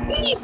He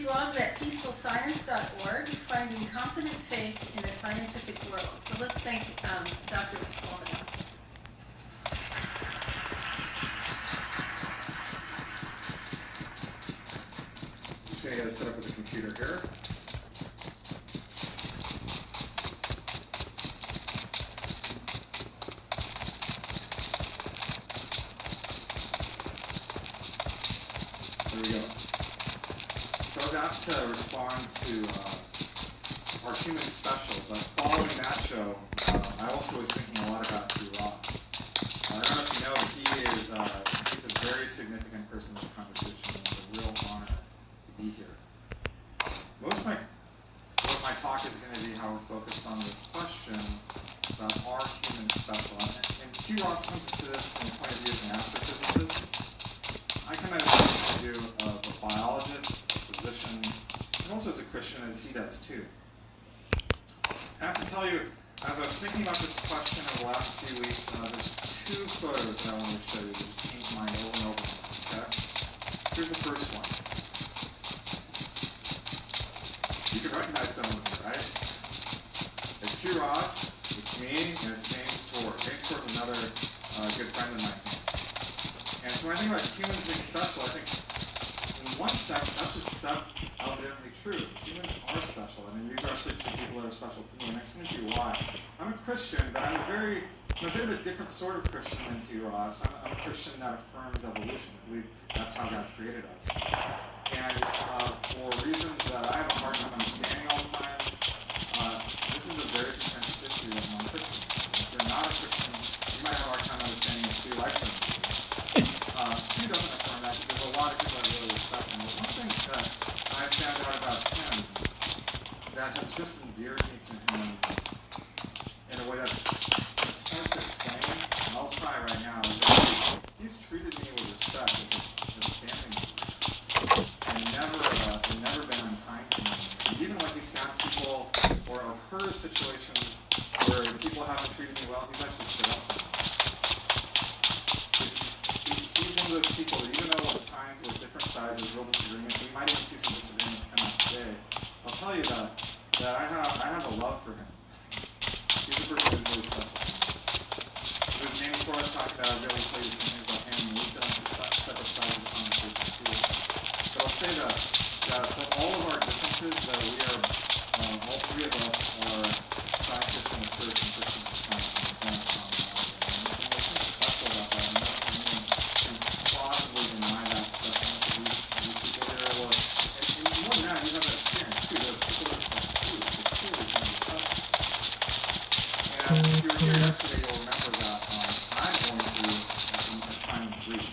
blogs at peacefulscience.org, finding confident faith in a scientific world. So let's thank Dr. Swallow. Just going to get it set up with the computer here. There we go. So I was asked to respond to our Human Special, but following that show, I also was thinking a lot about Hugh Ross. I don't know if you know, but he's a very significant person in this conversation, and it's a real honor to be here. Most of my talk is going to be how we're focused on this question about our human special. And Hugh Ross comes into this from the point of view of an astrophysicist. I come at it from the point of view of a biologist, a physician, and also as a Christian, as he does too. I have to tell you, as I was thinking about this question over the last few weeks, there's two photos that I want to show you that just came to mind over and over again. Okay? Here's the first one. You can recognize them, right? It's Hugh Ross, it's me, and it's James Ford. James Ford's another good friend of mine. And so when I think about humans being special, I think in one sense that's just self-evidently true. Humans are special. I mean, these are actually two people that are special to me, and I'm going to tell you why. I'm a Christian, but I'm a bit of a different sort of Christian than Hugh Ross. I'm a Christian that affirms evolution. I believe that's how God created us. And for reasons that I have a hard time understanding all the time, this is a very contentious issue among Christians. If you're not a Christian, you might have a hard time understanding it too. I certainly do. Hugh doesn't affirm that because a lot of people I really respect him. But one thing that I found out about him that has just endeared me to him in a way that's hard to explain, and I'll try right now, is that he's treated me with respect as a family member. And never been unkind to me. And even when he's found people or heard of situations where people haven't treated me well, he's actually stood up for me. He's one of those people that even though at times with different sides there's real disagreements, we might even see some disagreements come out today, I'll tell you that I have a love for him. He's a person who's really special to me. There's James Ford talking about, I'll really tell you some things about him, and we sit on separate sides of the conversation too. But I'll say that for all of our differences, that we are, all three of us are scientists in the church and Christians in science, and we've done common knowledge. And there's something special about that. And no one can plausibly deny that stuff unless these people here. Or, and more than that, you have that experience too. There are people that are special too. So clearly can be special. And if you were here yesterday, you'll remember that I'm going through a time of grief.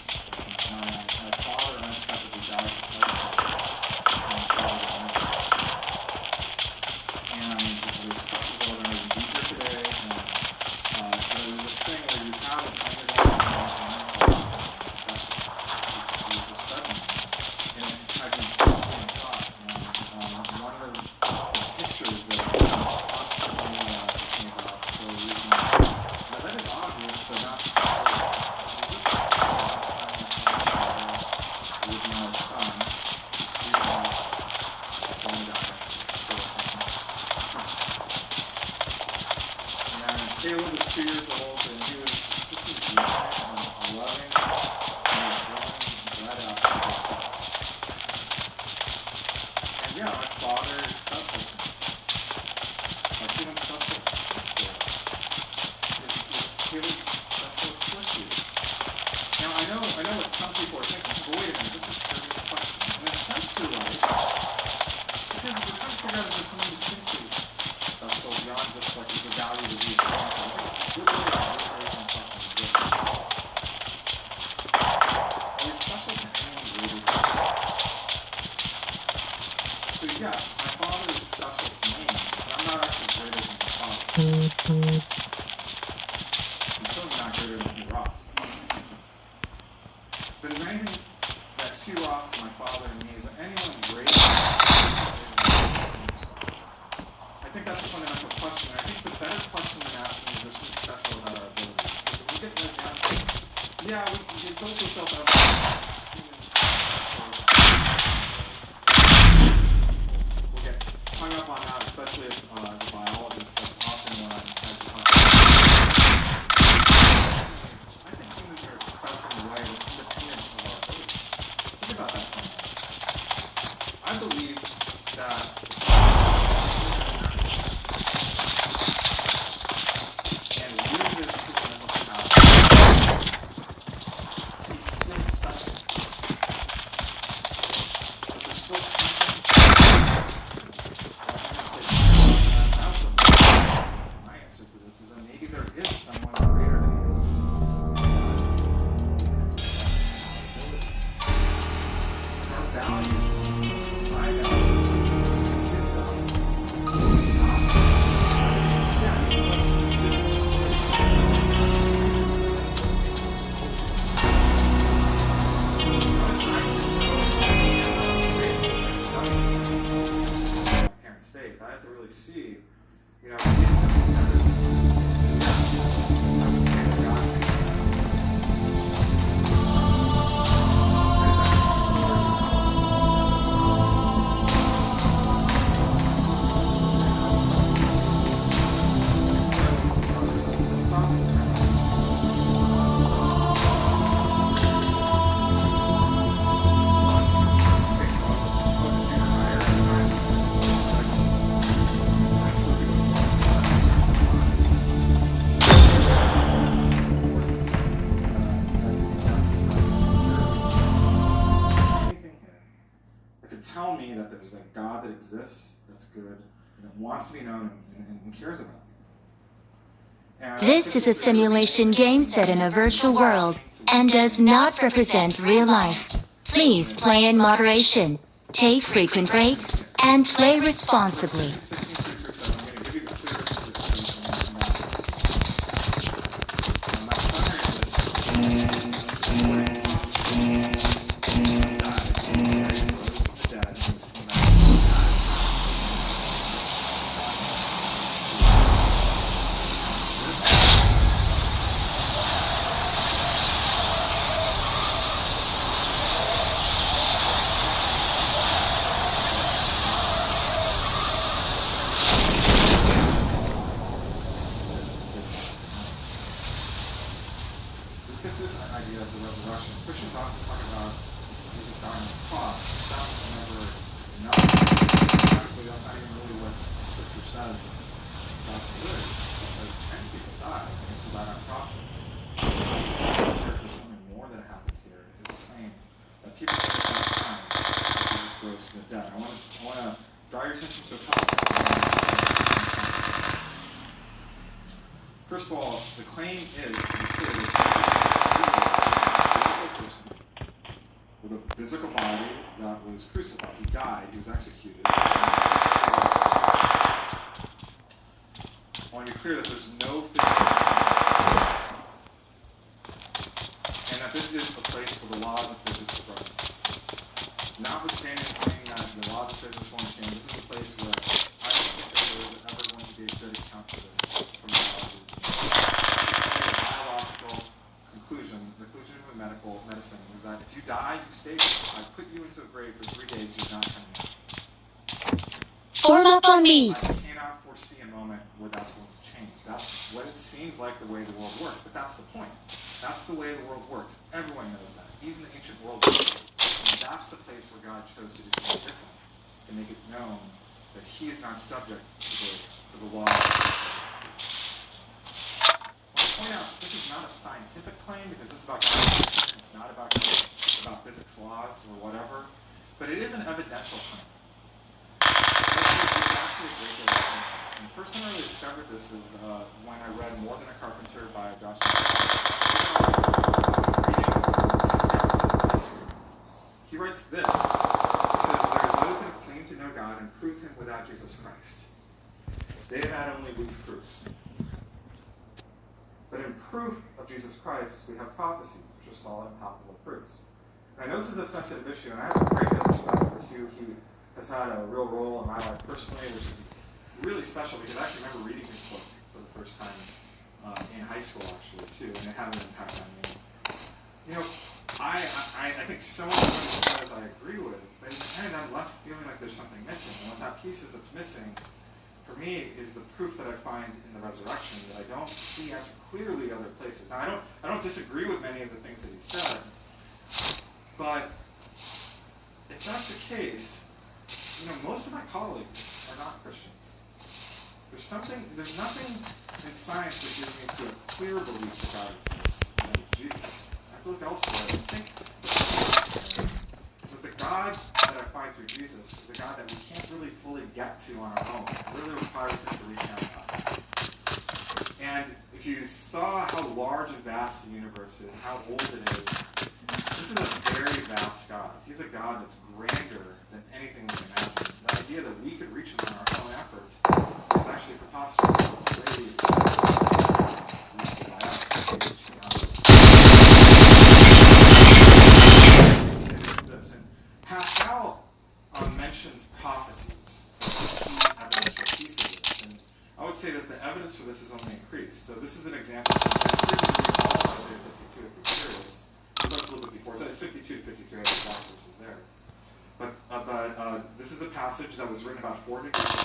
My father unexpectedly died of heart attack on Saturday night. And there's questions over there to be here today. And there's this thing where you have a kind of going on in your mindset that's just sudden. And it's I've been thinking of thought. And one of the pictures that I'm constantly thinking about for a reason. Now that is obvious, but not is this picture last time I saw with my son, who's 3 and a half, son died. And Caleb was 2 years old, and he was just enjoying and just loving and enjoying right out of the class. And yeah, my father is special to me. Like human special. His Caleb special? Of course he is. Now, I know what some people are thinking. But wait a minute, this is a scary question. And in a sense, you're right. Because we're trying to figure out is there something distinctly special beyond just like the value that we assign to it. What really raising the question is this. Are we special to anyone greater than us? So yes, my father is special to me, but I'm not actually greater than my father. I'm certainly not greater than Ross. But is there anything that Hugh Ross, my father, and me, is there anyone greater than yourself? I think that's a fundamental question, and I think it's a better question than asking is there something special about our abilities. Because if we get right down to it, yeah, it's also self-evident that humans are special. We'll get hung up on that, especially if, as a biologist, that's often what I'm trying to talk about. I think humans are special in a way that's independent of our abilities. Think about that for a moment. I believe that and loses his mental capacity, he's still special. But there's still something. My answer to this is that maybe there is someone greater than him. Our value, my value, his value. Parents' faith. I have to really see, you know, at least some evidence of yes, I would say that God makes that. Tell me that there's a God that exists, that's good, that wants to be known and cares about me. This is a simulation game set in a virtual world and does not represent real life. Please play in moderation, take frequent breaks, and play responsibly. This is an idea of the resurrection. Christians often talk about Jesus dying on the cross. That was never enough. Frankly, that's not even really what Scripture says that's good. Because many people died, and people died on crosses. There's something more that happened here. It is a claim that people at that time Jesus rose from the dead. I want to draw your attention to a couple of things. First of all, the claim is to be clear that Jesus is a physical person with a physical body that was crucified. He died, he was executed. I want to be clear that there's no physical body. And that this is a place where the laws of physics are broken. Notwithstanding the claim that the laws of physics won't change, this is a place where I don't think that there is ever going to be a good account for this from the biology. Biological conclusion, the conclusion of medicine is that if you die, you stay there. I put you into a grave for 3 days, you're not coming out. Form up on me! I cannot foresee a moment where that's going to change. That's what it seems like the way the world works, but that's the point. That's the way the world works. Everyone knows that. Even the ancient world knows it. And that's the place where God chose to do something different, to make it known that He is not subject to the laws of history. point out that this is not a scientific claim because this is about God. It's not about physics laws or whatever, but it is an evidential claim. There's actually a great deal of evidence for this. And the first time I really discovered this is when I read More Than a Carpenter by Josh He writes this. He says, "There are those that claim to know God and prove him without Jesus Christ. They have had only weak proofs. But in proof of Jesus Christ, we have prophecies, which are solid and palpable proofs." And I know this is a sensitive issue, and I have a great deal of respect for Hugh. He has had a real role in my life personally, which is really special because I actually remember reading his book for the first time in high school, actually, too, and it had an impact on me. You know, I think so much of what he says I agree with, but in the end, I'm left feeling like there's something missing. And what that piece is that's missing, for me, is the proof that I find in the resurrection that I don't see as clearly other places. Now, I don't disagree with many of the things that he said, but if that's the case, you know, most of my colleagues are not Christians. There's nothing in science that gives me to a clear belief that God exists, and that it's Jesus. I have to look elsewhere. I think is that the God that I find through Jesus is a God that we can't really fully get to on our own. It really requires him to reach out to us. And if you saw how large and vast the universe is, how old it is, this is a very vast God. He's a God that's grander than anything we can imagine. The idea that we could reach him on our own effort is actually preposterous. Way by us. This. And Pascal mentions prophecies as a key evidential piece of this. And I would say that the evidence for this has only increased. So this is an example. I encourage you to read all of Isaiah 52 if you're curious. It starts a little bit before. So it's 52 to 53. I have the exact verses there. But this is a passage that was written about 400 years before.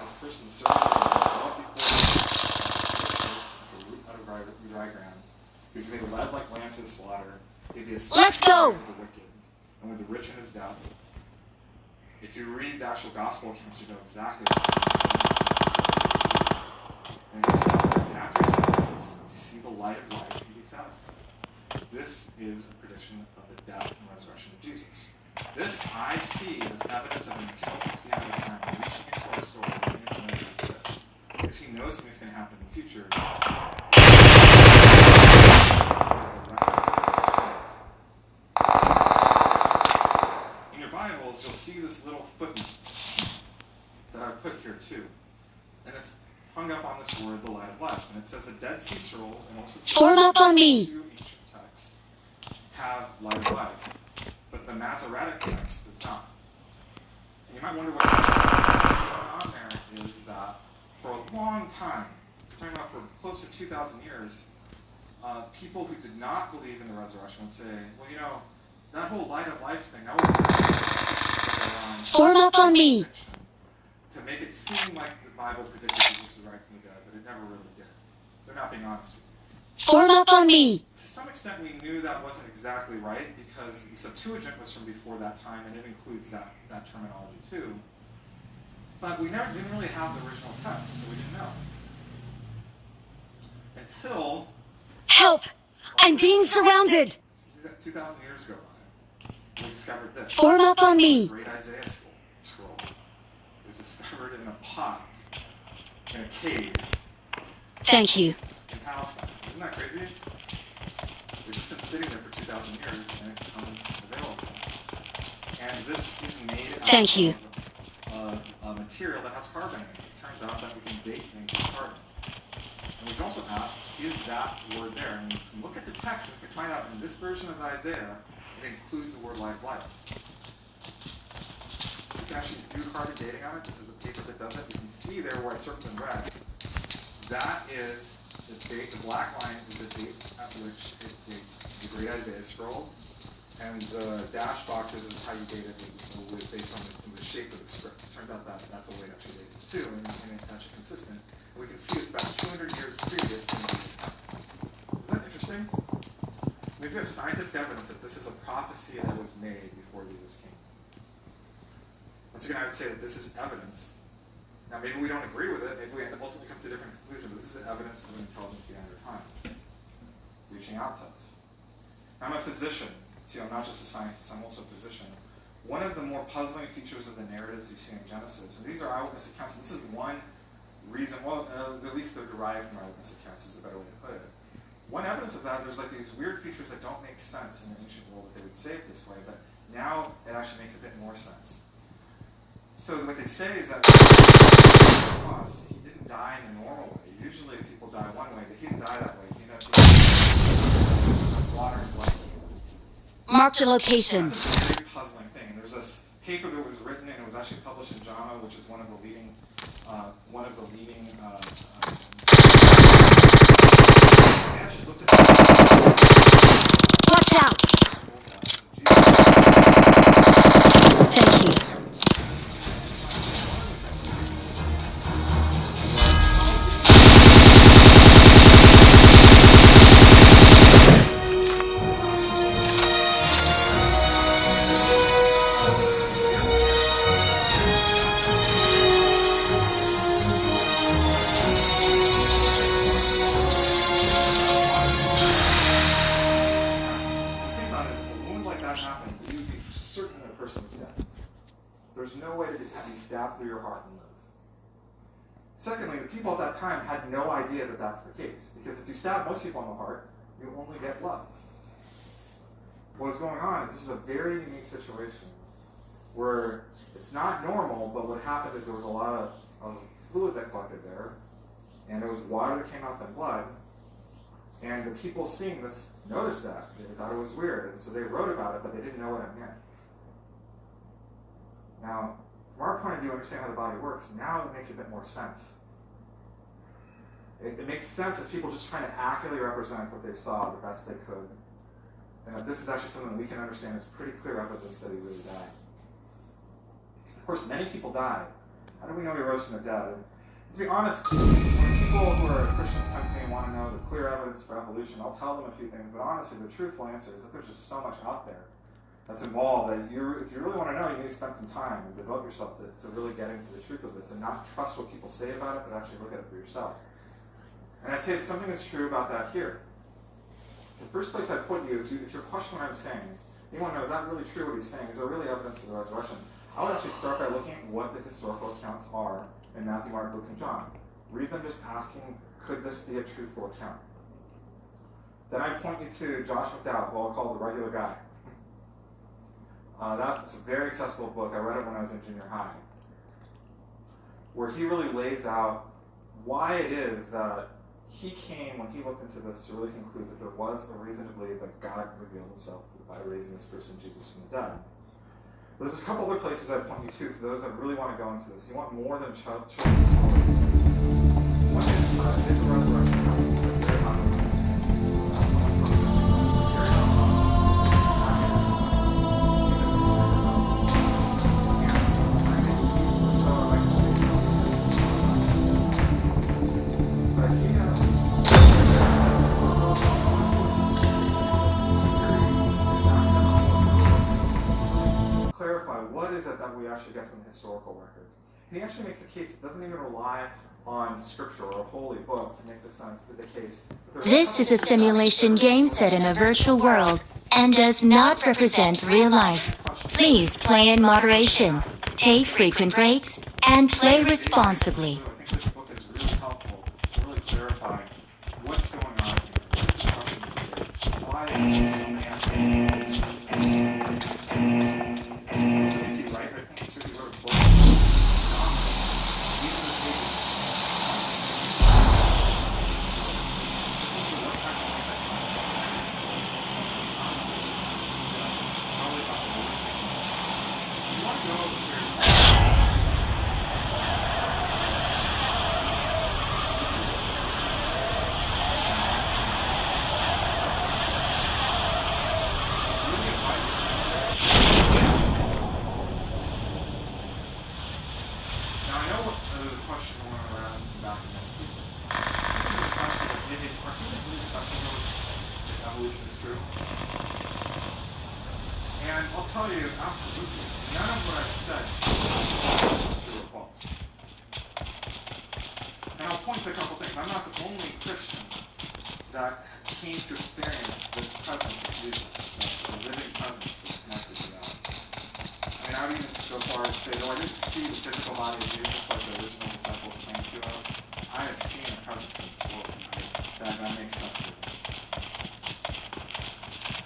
This person served him before out of dry ground. He was made led like lamb to the slaughter. Let's go! The wicked, and with the rich in his death. If you read the actual gospel accounts, you know exactly what happened. And he suffered, and after he suffers, you see the light of life and be satisfied. This is a prediction of the death and resurrection of Jesus. This I see as evidence of an intelligence behind the time, reaching into our story and it's something that exists. Because he knows something's going to happen in the future. In your Bibles, you'll see this little footnote that I've put here too. And it's hung up on this word, the light of life. And it says the Dead Sea Scrolls and also Form up on me. two ancient texts have light of life. But the Masoretic text does not. And you might wonder what's going on there is that for a long time, we're talking about for close to 2,000 years, people who did not believe in the resurrection would say, well, you know, that whole light of life thing, that was Form up on me. To make it seem like the Bible predicted Jesus is right from the dead, but it never really did. They're not being honest with you. Form up on me. To some extent, we knew that wasn't exactly right because the Septuagint was from before that time, and it includes that terminology too. But we didn't really have the original text, so we didn't know. Until... Help! I'm being surrounded! 2,000 years ago, we discovered this. Form up on me! The great Isaiah scroll. It was discovered in a pot, in a cave. Thank you. In Palestine. Isn't that crazy? It's just been sitting there for 2,000 years, and it becomes available. And this is made out of a material that has carbon in it. It turns out that we can date things with carbon. And we can also ask, is that word there? And we can look at the text and we can find out in this version of Isaiah, it includes the word light of life. You can actually do carbon dating on it. This is a paper that does it. You can see there where I circled in red. That is the date. The black line is the date at which it dates the great Isaiah scroll. And the dash boxes is how you date it based on the shape of the script. It turns out that that's a way to actually date it too, and it's actually consistent. And we can see it's about 200 years previous to when Jesus comes. Isn't that interesting? It means we have scientific evidence that this is a prophecy that was made before Jesus came. Once again, I would say that this is evidence. Now, maybe we don't agree with it. Maybe we ultimately come to a different conclusion. But this is evidence of an intelligence behind our time, reaching out to us. I'm a physician, so not just a scientist. I'm also a physician. One of the more puzzling features of the narratives you see in Genesis, and these are eyewitness accounts, and this is one reason, well, at least they're derived from eyewitness accounts, is a better way to put it. One evidence of that, there's like these weird features that don't make sense in the ancient world that they would say it this way, but now it actually makes a bit more sense. So what they say is that he didn't die in the normal way. Usually people die one way, but he didn't die that way. He ended up being water and blood. Marked a location. That's a very puzzling thing. And there's this paper that was written, and it was actually published in JAMA, which is one of the leading they actually looked at Watch out! Thank you. through your heart and live. Secondly, the people at that time had no idea that that's the case, because if you stab most people in the heart, you only get blood. What was going on is this is a very unique situation where it's not normal, but what happened is there was a lot of fluid that collected there, and it was water that came out than blood, and the people seeing this noticed that. They thought it was weird, and so they wrote about it, but they didn't know what it meant. Now, from our point of view, understand how the body works, now it makes a bit more sense. It makes sense as people just trying to accurately represent what they saw the best they could. And that this is actually something that we can understand as pretty clear evidence that he really died. Of course, many people died. How do we know he rose from the dead? And to be honest, when people who are Christians come to me and want to know the clear evidence for evolution, I'll tell them a few things, but honestly, the truthful answer is that there's just so much out there that's involved that if you really want to know, you need to spend some time and devote yourself to really getting to the truth of this and not trust what people say about it, but actually look at it for yourself. And I'd say it's something that's true about that here. The first place I'd put you, if you're questioning what I'm saying, you want to know, is that really true what he's saying? Is there really evidence for the resurrection? I would actually start by looking at what the historical accounts are in Matthew, Mark, Luke, and John. Read them just asking, could this be a truthful account? Then I'd point you to Josh McDowell, who I'll call the regular guy. That's a very accessible book. I read it when I was in junior high, where he really lays out why it is that he came, when he looked into this, to really conclude that there was a reason to believe that God revealed himself by raising this person, Jesus, from the dead. There's a couple other places I'd point you to for those that really want to go into this. You want more than children's story. One is did the resurrection happen? Very popular. What is it that we actually get from the historical record? And he actually makes a case that doesn't even rely on scripture or a holy book to make the sense of the case. This is a simulation game set in a virtual world and does not represent real life. Please play in moderation, take frequent breaks, and play responsibly. I think this book is really helpful to really clarify what's going on here. What is the question? Why is this so many point to a couple things. I'm not the only Christian that came to experience this presence of Jesus, that's a living presence that's connected to God. I mean, I would even go far as to say, though I didn't see the physical body of Jesus like the original disciples claimed to have, I have seen a presence in this world. That makes sense of this.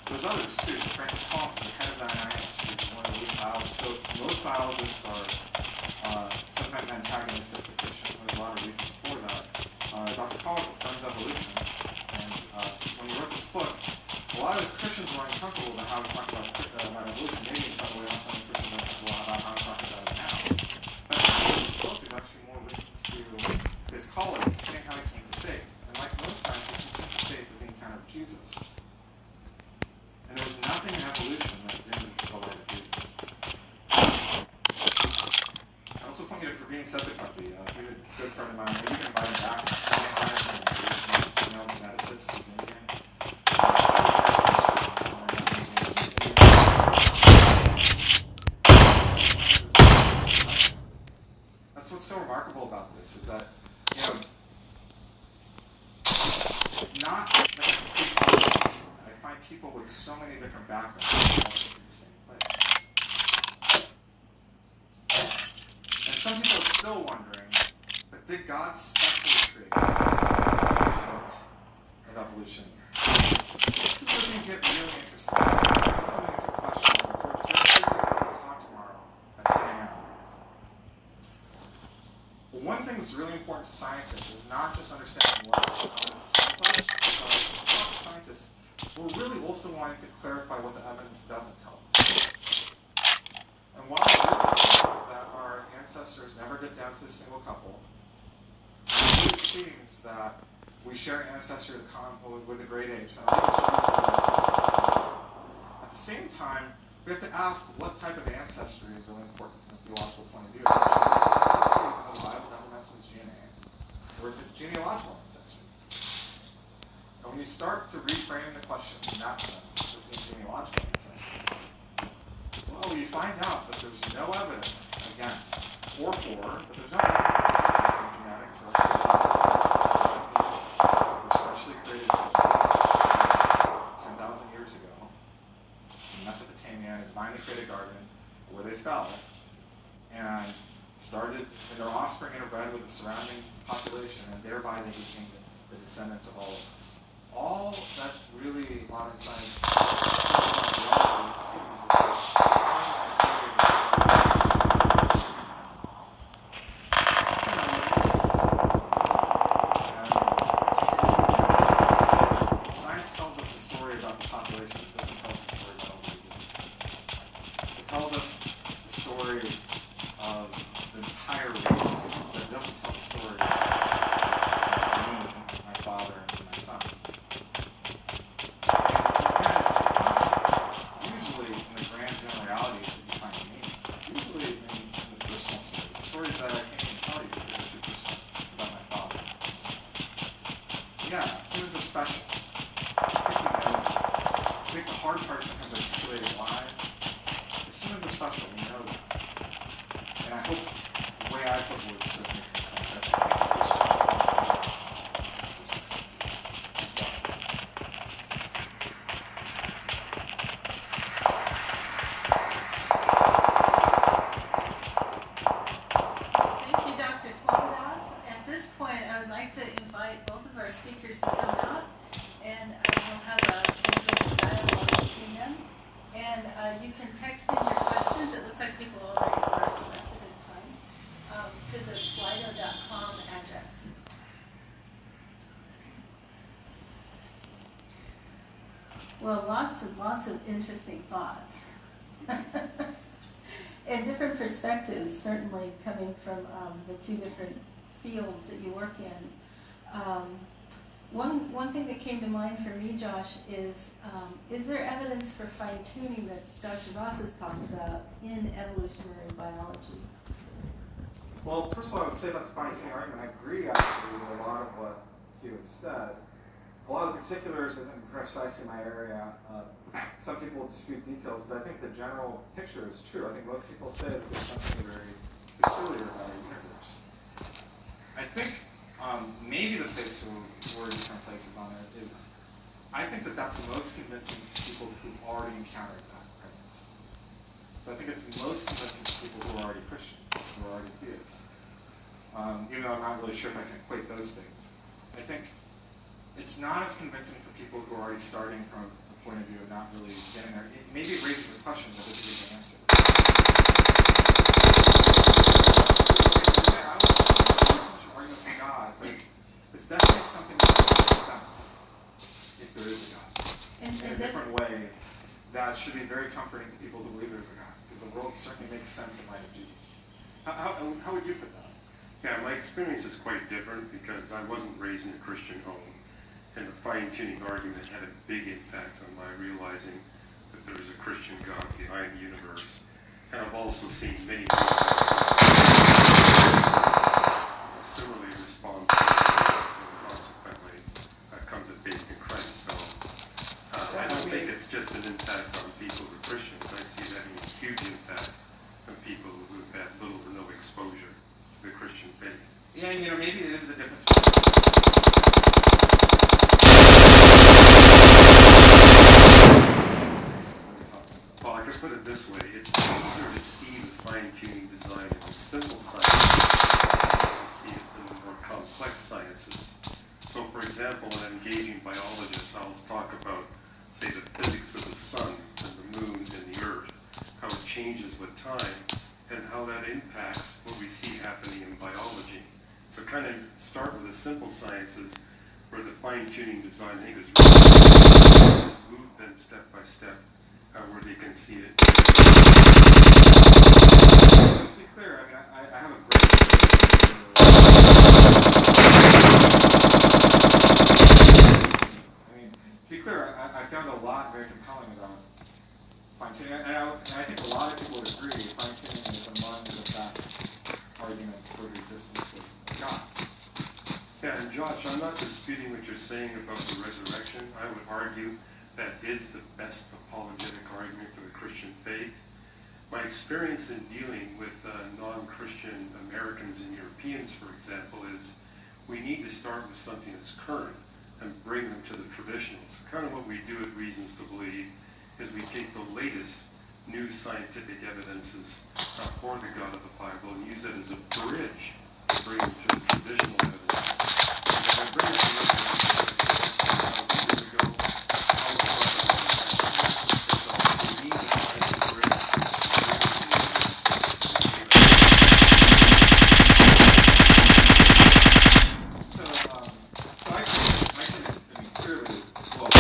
There's others too. So Francis Collins is the head of that NIH. He's one of the lead biologists. So most biologists are sometimes antagonistic to Christians. There's a lot of reasons for that. Dr. Collins affirms evolution. And when he wrote this book, a lot of Christians were uncomfortable about how to talk about evolution. Maybe in some way else, some Christians are uncomfortable about how to talk about it now. But this book is actually more linked to his colleagues explaining how he came to faith. And like most scientists, he came to faith as the encounter of Jesus. And there was nothing in evolution that didn't the light of Jesus. I also point you to Praveen Sethiparthi. He's a good friend of mine. Maybe you can invite him back. Geneticists. He's Indian. That's what's so remarkable about this, is that, you know, it's not that I find people with so many different backgrounds all in the same place. And some people are still wondering, but did God specially create of evolution? This is where things get really interesting. This is something that's a question that's important. We'll talk tomorrow at 10 a.m. Well, one thing that's really important to scientists is not just understanding what evidence tells us, but scientists, we're really also wanting to clarify what the evidence doesn't tell us. And while it really seems that our ancestors never get down to a single couple, it really seems that we share an ancestry with the great apes, and I think it shows that at the same time, we have to ask what type of ancestry is really important from a theological point of view. Is it ancestry, even though the Bible never mentions DNA? Or is it genealogical ancestry? And when you start to reframe the questions in that sense, looking at genealogical ancestry, well, you find out that there's no evidence against or for, but there's no evidence that science or genetics or were specially created for kids 10,000 years ago in Mesopotamia in a divinely created garden where they fell and started, and their offspring interbred with the surrounding population, and thereby they became the descendants of all of us. All that really modern science places on theology, it seems, is telling us the story of the science tells us the story about the population. It doesn't tell us the story about all the humans. It tells us the story of the entire race of humans, but it doesn't tell the story of me, my father, and my son. And it's not usually in the grand generalities that you find meaning. It's usually in the personal stories. The stories that I can't even tell you because they're too personal about my father. So yeah, humans are special. I think we know that. I think the hard part sometimes articulating why. But humans are special, we know that. And I hope the way I put words to it makes sense. I think there's something about this. Thank you, Dr. Slobodas. At this point, I would like to invite both of our speakers to come out, and we'll have a little bit of dialogue between them. And you can text in your questions. It looks like people already are, so that's a good sign, to the slido.com address. Well, lots and lots of interesting thoughts. And different perspectives, certainly coming from the two different fields that you work in. One thing that came to mind for me, Josh, is there evidence for fine-tuning that Dr. Ross has talked about in evolutionary biology? Well, first of all, I would say about the fine-tuning argument, I agree actually with a lot of what Hugh has said. A lot of the particulars isn't precisely my area. Some people dispute details, but I think the general picture is true. I think most people say that there's something very peculiar about our universe. I think maybe the place who were in different places on it is, I think that that's most convincing to people who've already encountered that presence. So I think it's most convincing to people who are already Christian, who are already theists. Even though I'm not really sure if I can equate those things. I think it's not as convincing for people who are already starting from a point of view of not really getting there. Maybe it raises a question that doesn't get the answer. I would say so much an argument for God, but it's definitely something that makes sense if there is a God. In a different way, that should be very comforting to people who believe there's a God, because the world certainly makes sense in light of Jesus. How would you put that? Yeah, my experience is quite different because I wasn't raised in a Christian home, and the fine-tuning argument had a big impact on my realizing that there is a Christian God behind the universe. And I've also seen many Christians similarly respond to it and consequently come to faith in Christ. So I don't think it's just an impact on people who are Christians. I see it having a huge impact on people who've had little or no exposure to the Christian faith. Yeah, maybe it is a difference. Well, I could put it this way. It's easier to see the fine-tuning design in the simple sciences than to see it in the more complex sciences. So, for example, when I'm engaging biologists, I'll talk about, say, the physics of the sun and the moon and the earth, how it changes with time, and how that impacts what we see happening in biology. So kind of start with the simple sciences where the fine-tuning design, I think, is really move them step by step where they can see it. To be clear, I have a great to be clear, I found a lot very compelling about fine-tuning, and I think a lot of people would agree fine-tuning is among the best arguments for the existence of God. Yeah, and Josh, I'm not disputing what you're saying about the resurrection. I would argue that is the best apologetic argument for the Christian faith. My experience in dealing with non-Christian Americans and Europeans, for example, is we need to start with something that's current and bring them to the traditionals. Kind of what we do at Reasons to Believe is we take the latest new scientific evidences for the God of the Bible and use it as a bridge to bring them to the traditional evidences. If I bring it to the years ago, how would I so we need to find a bridge to bring them to the So I can clearly, well,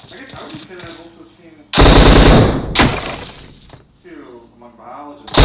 I guess I would just say that I've also seen too among biologists.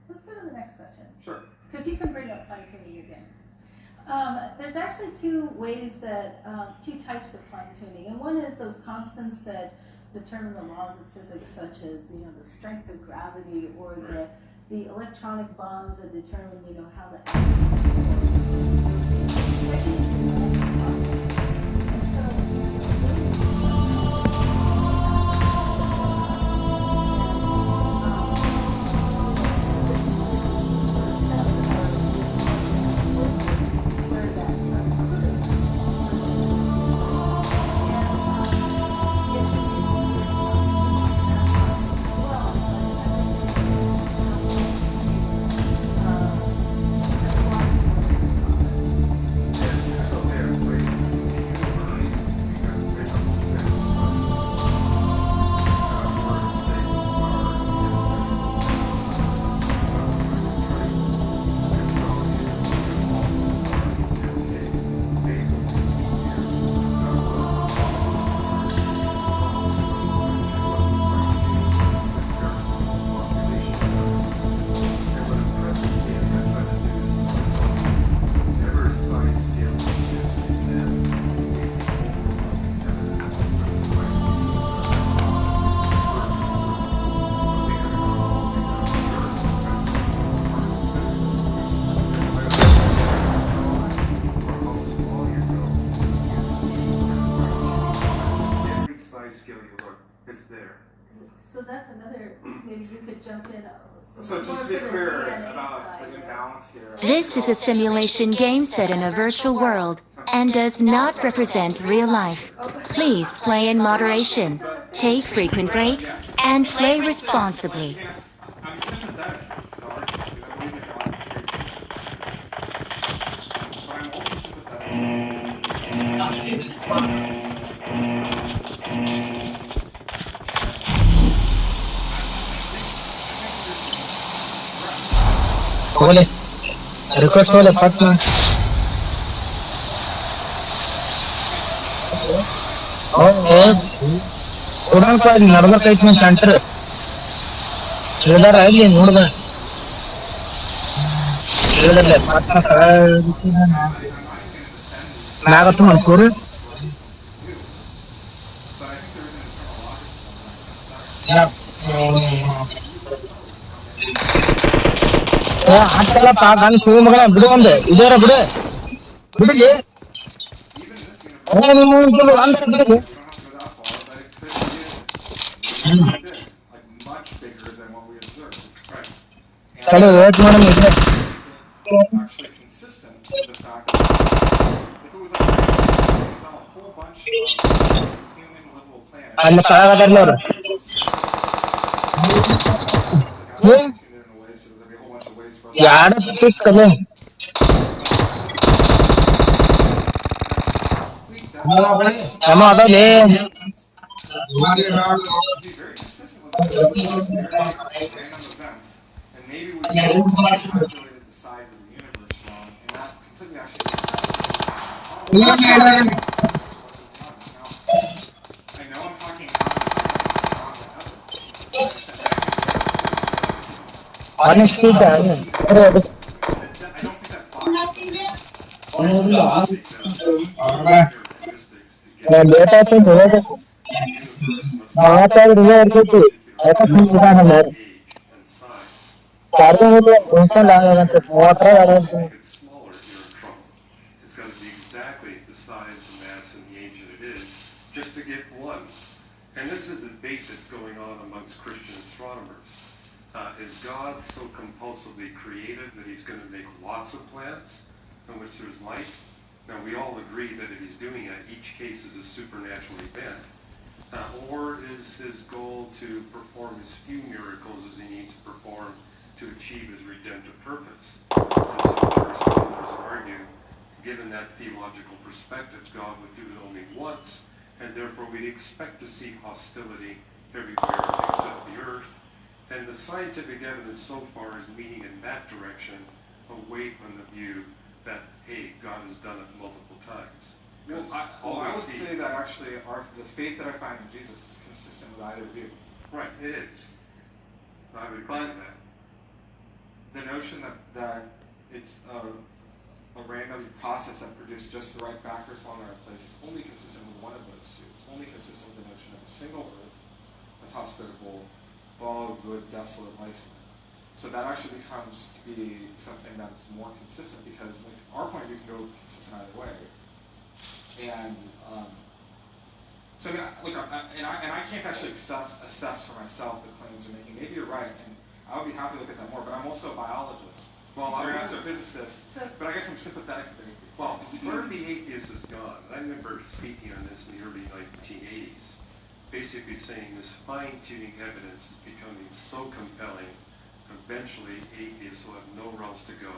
Let's go to the next question. Sure. Because you can bring up fine-tuning again. There's actually two ways that, two types of fine-tuning. And one is those constants that determine the laws of physics, such as, the strength of gravity or the electronic bonds that determine, how the atoms. The second is the molecular process. And so, there. So that's another, maybe you could jump in. So just to be clear about the imbalance here. This is a simulation game set in a virtual world and does not represent real life. Please play in moderation, take frequent breaks, and play responsibly. I'm sympathetic to the argument because I believe that God created it. But I'm also sympathetic Boleh. Request boleh partner. उड़ान पर Narmada treatment centre इधर आइए नोड़ में इधर ले partner खड़ा मैं अगर तुम अनकोर या आजकल पागल सुन मगर बिड़े बंदे इधर बिड़े बिड़े ले और मैं चलो अंदर बिड़े much bigger than what we observed. Right. चलो वेट मैडम इधर Actually consistent with the fact that if it was like we saw a whole bunch of human livable planets. I'm sorry कर लो यार पिक कर ले हम आता ले Be very consistent with random events, and maybe we just calculated the size of the universe wrong, and that completely actually makes sense. Now, I know I'm talking honest speak I don't think that box बेटा से बोला तो बात है river के तू ऐसा सुविधा है यार चारों में तो घुसा लगा तो वाटर वाला तो It's got to be exactly the size, the mass, and the age that it is, just to get one. And this is the debate that's going on amongst Christian astronomers. Is God so compulsively creative that he's going to make lots of planets in which there's life? Now, we all agree that if he's doing it, each case is a supernatural event. Or is his goal to perform as few miracles as he needs to perform to achieve his redemptive purpose? And so there are scholars who argue, given that theological perspective, God would do it only once, and therefore we'd expect to see hostility everywhere except the earth. And the scientific evidence so far is leaning in that direction, away from the view that, hey, God has done it multiple times. Well, I would say that actually the faith that I find in Jesus is consistent with either view. Right, it is. I would agree with that. The notion that it's a random process that produced just the right factors along the right place is only consistent with one of those two. It's only consistent with the notion of a single earth that's hospitable, followed with desolate wasteland. So that actually becomes to be something that's more consistent because, like, our point of view can go consistent either way. And so I mean, look, I can't actually assess for myself the claims you're making. Maybe you're right, and I would be happy to look at that more. But I'm also a biologist. Well, you're also a physicist. But I guess I'm sympathetic to the atheists. Well, part of the atheist is gone. I remember speaking on this in the early 1980s, basically saying this fine-tuning evidence is becoming so compelling. Eventually, atheists will have nowhere else to go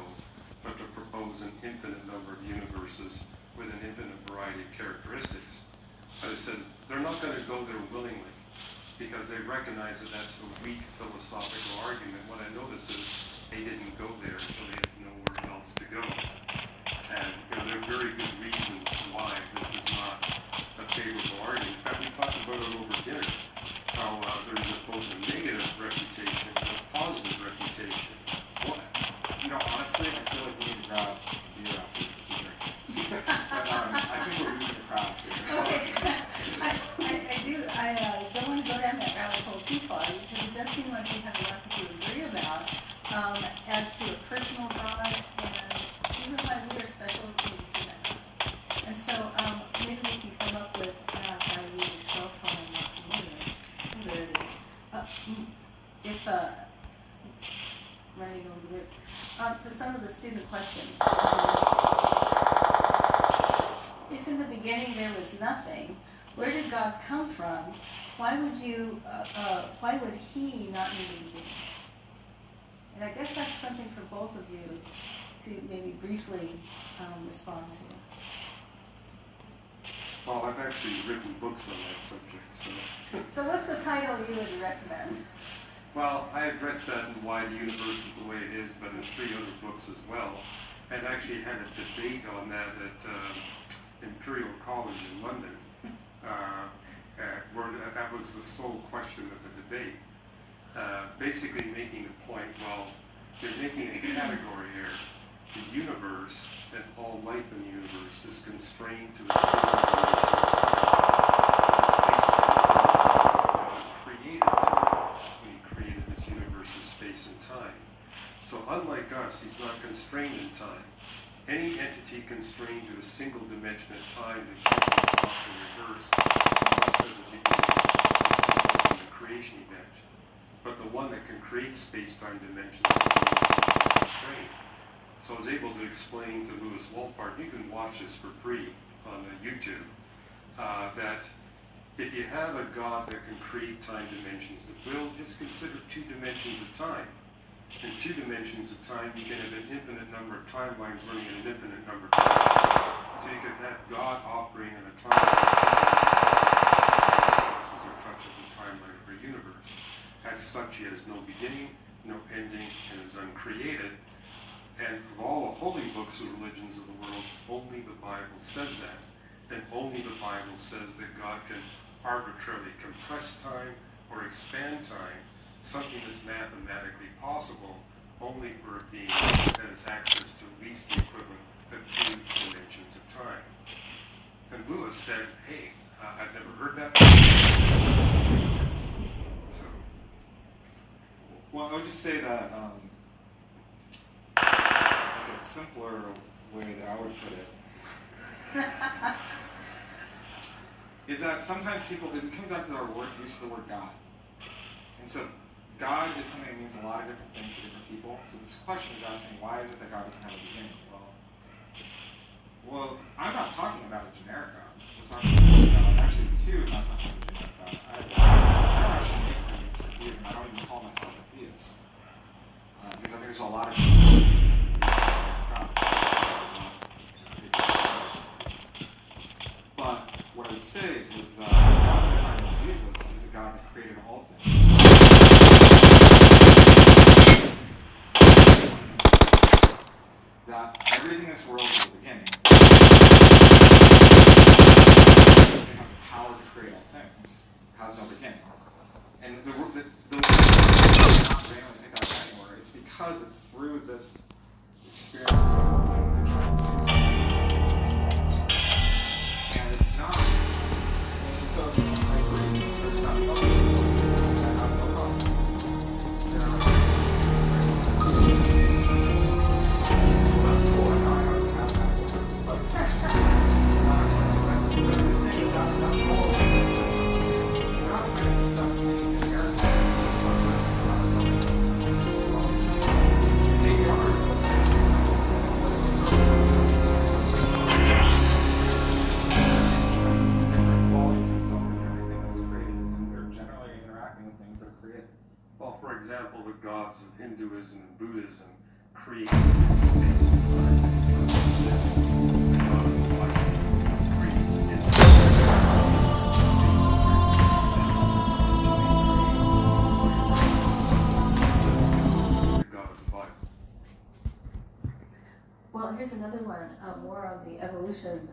but to propose an infinite number of universes with an infinite variety of characteristics. But it says they're not going to go there willingly because they recognize that that's a weak philosophical argument. What I notice is they didn't go there until they had nowhere else to go. And there are very good reasons why this is not a favorable argument. In fact, we talked about it over dinner, how there's both a negative reputation and a positive reputation. Well, honestly, I feel like we need to grab beer after this to drink. But I think we're losing the crowd too. Okay, I don't want to go down that rabbit hole too far because it does seem like we have a lot to agree about as to a personal writing over the words, to some of the student questions. If in the beginning there was nothing, where did God come from? Why would He not need a beginning? And I guess that's something for both of you to maybe briefly respond to. Well, I've actually written books on that subject, so. So what's the title you would recommend? Well, I addressed that in Why the Universe is the Way It Is, but in 3 other books as well, and actually had a debate on that at Imperial College in London, where that was the sole question of the debate. Basically making the point, well, they're making a category here. The universe and all life in the universe is constrained to a single dimension of time. Space and time is when he created this universe as space and time. So unlike us, he's not constrained in time. Any entity constrained to a single dimension of time that keeps itself in reverse must have a beginning in the creation event. But the one that can create space-time dimensions is constrained. So I was able to explain to Louis Wolpart, you can watch this for free on YouTube, that if you have a God that can create time dimensions, that will just consider 2 dimensions of time. In 2 dimensions of time, you can have an infinite number of timelines running in an infinite number of timelines. So you could have God operating in a timeline or touches a timeline of our universe. As such, he has no beginning, no ending, and is uncreated. And of all the holy books of religions of the world, only the Bible says that. And only the Bible says that God can arbitrarily compress time or expand time, something that's mathematically possible only for a being that has access to at least the equivalent of 2 dimensions of time. And Lewis said, hey, I've never heard that before. So. Well, I would just say that like a simpler way that I would put it is that sometimes people, it comes down to their use of the word God. And so God is something that means a lot of different things to different people. So this question is asking, why is it that God doesn't have a beginning? Well, I'm not talking about a generic God. We're talking about, actually, Q is not talking about a generic God. I don't actually make arguments for theism. I don't even call myself a theist. Because I think there's a lot of but what I would say is that the God that I find in Jesus is a God that created all things. That everything in this world is the beginning. It has the power to create all things. Has no beginning. And the not randomly pick that up anywhere. It's because it's through this experience of and it's not. And so I agree. There's not that has no cause. That's cool. I know I have some have that. But I'm just saying that that's all it is. You're not trying to necessitate inherent maybe ours. Well, for example, the gods of Hinduism and Buddhism created space and time. The God of the Bible creates the God of the Bible. Well, here's another one, more on the evolution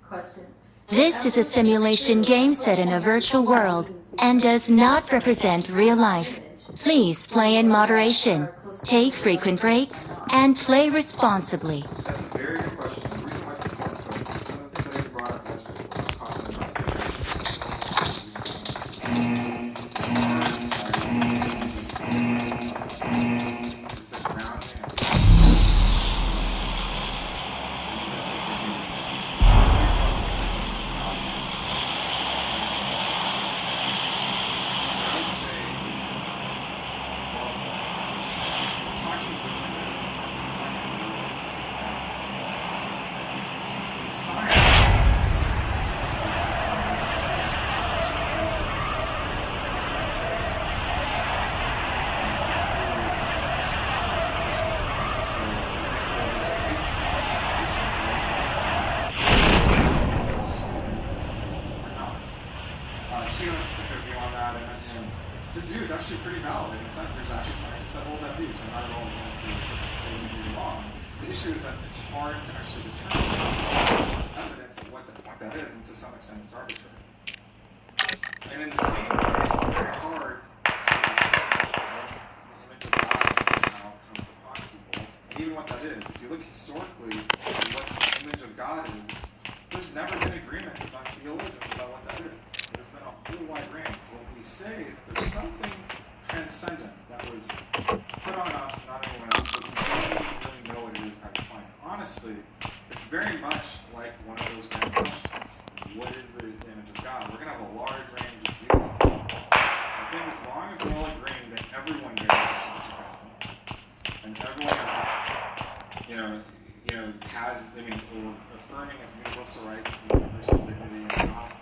question. This is a simulation game set in a virtual world and does not represent real life. Please play in moderation, take frequent breaks, and play responsibly. That's a very good question. The reason why it's important to us is some of the things that I brought up yesterday when I was talking about it's a grounding and this view is actually pretty valid, and it's not, there's actually scientists that hold that view, so not at all going to say you're wrong. The issue is that it's hard to actually determine evidence of what that is, and to some extent it's arbitrary. And in the same way, it's very hard to determine the image of God somehow comes upon people, and even what that is. If you look historically at what the image of God is, there's never been agreement among theologians about what that is. There's been a whole wide range. What we say is that there's something transcendent that was put on us, not anyone else, but we don't really know what it is how to define it. Honestly, it's very much like one of those grand questions. What is the image of God? We're going to have a large range of views on it. I think as long as we're all agreeing that everyone bears the image of God, and everyone is, has, we're affirming of universal rights and universal dignity, and not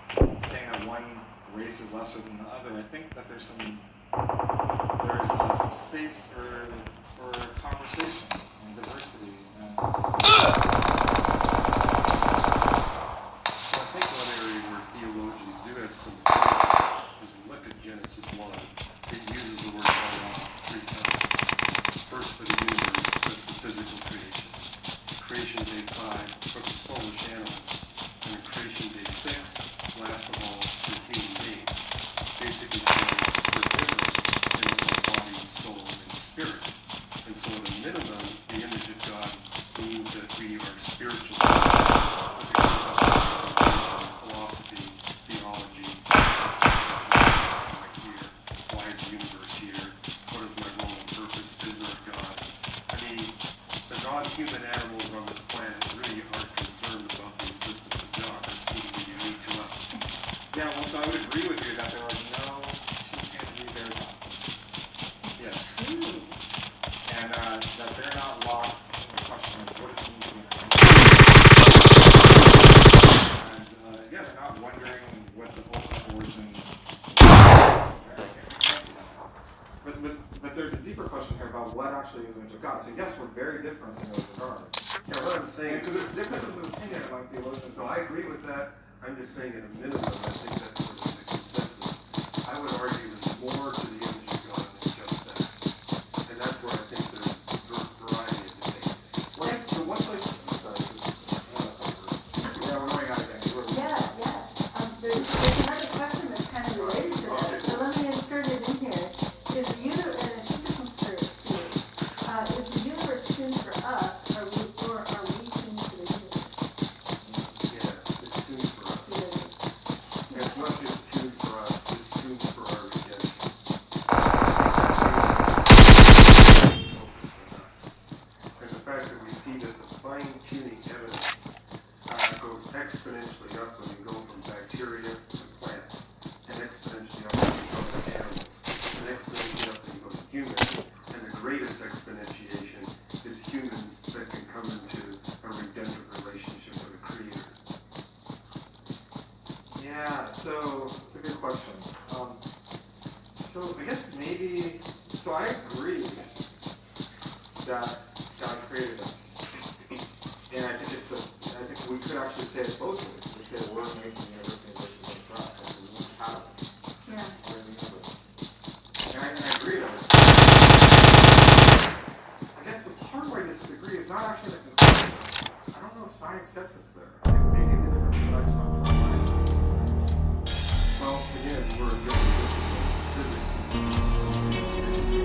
saying that one race is lesser than the other. I think that there's some space for conversation and diversity. And I think one area where theologians do have some is we look at Genesis 1, it uses the word God 3 times. First for the universe, that's the physical creation. Creation day 5 for the soulish animals. And creation day 6, last of all, for human beings. Basically saying we're different in the body, soul, and spirit. And so at a minimum, the image of God means that we are spiritual. Philosophy, theology, here, why is the universe here? What is my role and purpose? Is there a God? I mean, the non-human animals on this planet really aren't concerned about the existence of God. That seems to be unique to us. yeah, well, so I would agree with you that there are no chimpanzee bear hospitals. Yes. And that they're not lost in the question of what does it mean to be an animal. And they're not wondering what the ultimate origin is. But there's a deeper question here about what actually is the image of God. So yes, we're very different in those regards. Yeah, what I'm saying And so there's differences of opinion among theologians. So I agree with that. I'm just saying at a minimum, I think that's sort of the consensus. I would argue there's more to the image of God than just that. And that's where I think there's a variety of debate. What place? I'm sorry. Yeah, we're going out again. There's another question that's kind of related to that, so let me insert it in here. Is the universe, and I think this one's for you, is the universe tuned for us, or are we tuned for the universe? Yeah, it's tuned for us. And it's not just tuned for us, it's tuned for our redemption. And the fact that we see that the fine-tuning evidence goes exponentially up when you go from bacteria to plants, and exponentially up when you go to animals, and exponentially up when you go to humans, and the greatest exponentiation is humans that can come into a redemptive relationship with a creator. Yeah, so it's a good question. So I guess maybe, so I agree that God created us. And I think I think we could actually say it both ways. We could say we're making the universe and the universe is made for us. Like we have it. Yeah. We're in the universe. And I agree that it's, I guess the part where I disagree is not actually the conclusion. I don't know if science gets us there. I think maybe the difference is I just don't trust science. Well, again, we're a different discipline. Physics is a discipline.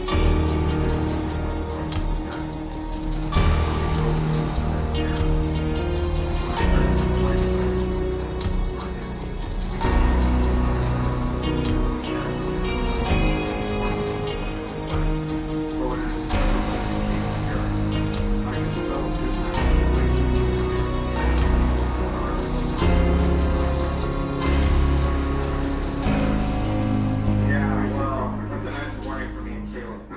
Yeah, well, that's a nice warning for me and Caleb. You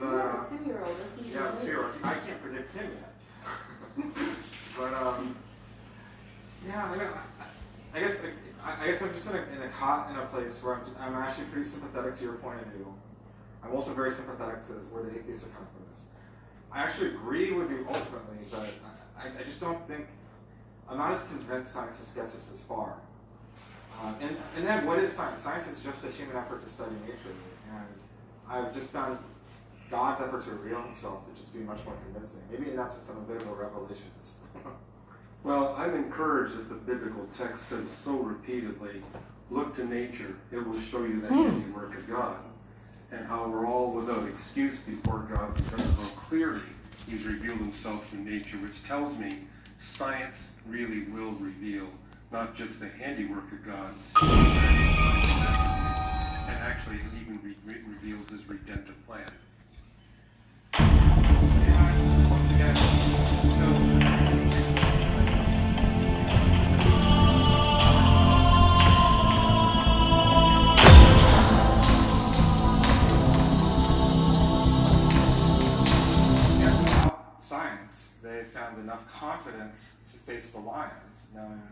have a 2-year-old. Yeah, too. I can't predict him yet. But yeah, I guess I'm just in a place where I'm actually pretty sympathetic to your point of view. I'm also very sympathetic to where the atheists are coming from this. I actually agree with you ultimately, but I just don't think I'm not as convinced science gets us as far. And then what is science? Science is just a human effort to study nature. And I've just found God's effort to reveal himself to just be much more convincing. Maybe in that sense I'm a bit of a revelation. Well, I'm encouraged that the biblical text says so repeatedly, look to nature, it will show you the handiwork of God. And how we're all without excuse before God because of how clearly he's revealed himself through nature, which tells me science really will reveal not just the handiwork of God, and actually it even reveals his redemptive plan. Yeah, once again, science, they found enough confidence to face the lions, knowing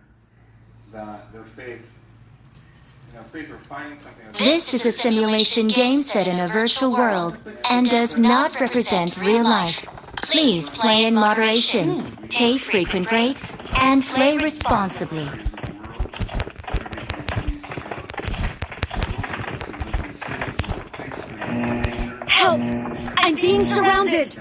that their faith, faith or finding something. This is a simulation game set in a virtual world and does not represent real life. Please play in moderation, take frequent breaks, and play responsibly. Help! I'm being surrounded!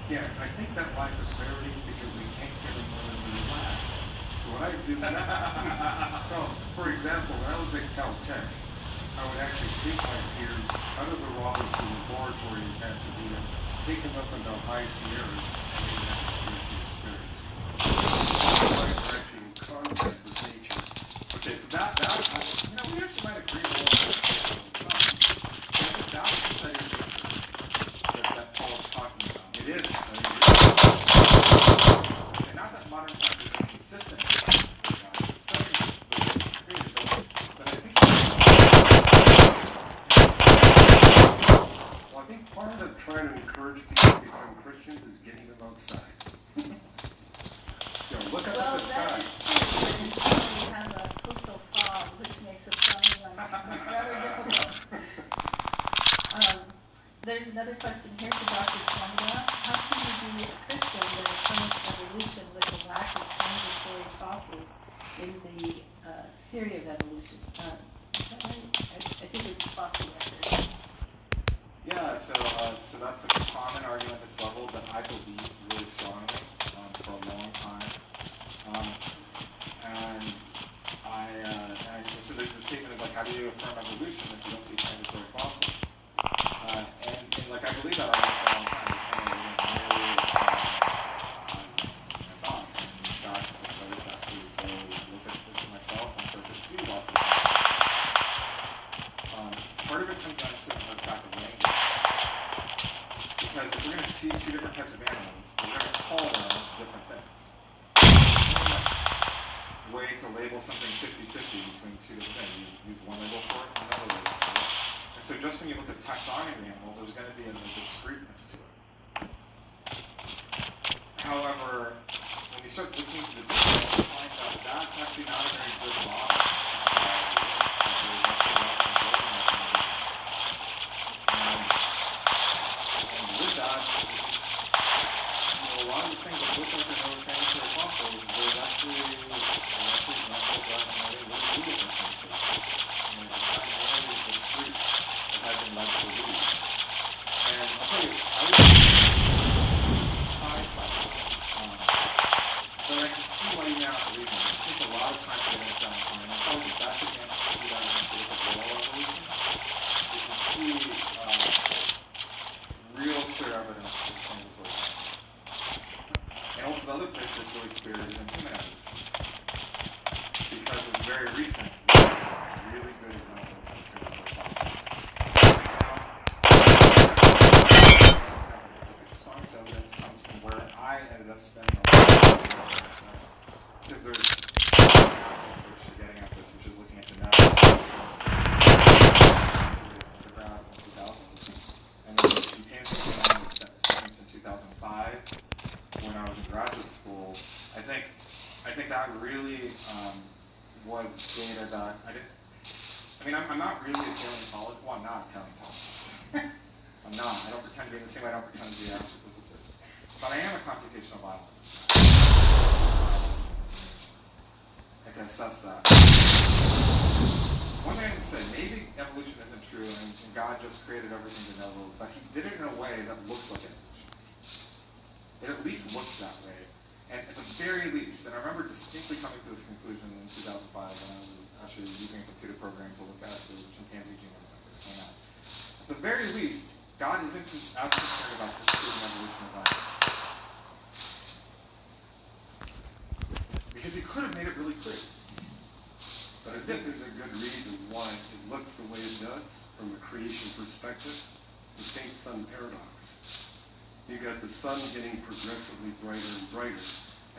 Yeah, I think that life is rarity because we can't get it more than we lack. So what I do, so for example, when I was at Caltech, I would actually take my peers out of the Robinson Laboratory in Pasadena, take them up into high Sierras, and they would have experience. We're actually in contact with nature. Okay, so that we actually might agree more on that. I think that was the setting that Paul's talking about. It is. Not that modern science is inconsistent with it's studying but I think well, I think part of trying to encourage people to become Christians is getting them outside. Look up at the sky. That is true, but until we have a coastal fog, which makes us sound like it's rather difficult. There's another question here for Dr. Swamidas. How can you be a Christian that affirms evolution with the lack of transitory fossils in the theory of evolution? Is that right? I think it's fossil record. Yeah, so that's a common argument that's leveled that I believe really strongly for a long time. So the statement is like, how do you affirm evolution if you don't see transitory fossils? And like I believe that argument for a long time. It's kind of nearly as strong as I thought. And in fact, I started to actually go look at this myself and start to see lots of part of it comes down to the fact of language. Because if we're going to see two different types of animals, we're going to call them different things. Way to label something 50-50 between two different things. You use one label for it, another label for it. And so just when you look at taxonomy animals, there's going to be a discreteness to it. However, when you start looking into the details, you find out that's actually not a very good model. And with that, a lot of the things that look like they're no transitory fossils, there's actually examples that really do look like transitory fossils. It's not nearly as discrete as I've been led to believe. And I'll tell you, I was surprised by that. But I can see why you may not believe me. It takes a lot of time to get it done. data that I'm not really a paleontologist. Well, I'm not a paleontologist. I'm not. I don't pretend to be in the same way I don't pretend to be an astrophysicist. But I am a computational biologist. And to assess that. One thing I can say, maybe evolution isn't true and God just created everything de novo, but he did it in a way that looks like evolution. It at least looks that way. And at the very least, and I remember distinctly coming to this conclusion in 2005 when I was actually using a computer program to look at the chimpanzee genome when this came out. At the very least, God isn't as concerned about disproving evolution as I am. Because he could have made it really clear. But I think there's a good reason why it looks the way it does from a creation perspective. The faint sun paradox. You got the sun getting progressively brighter and brighter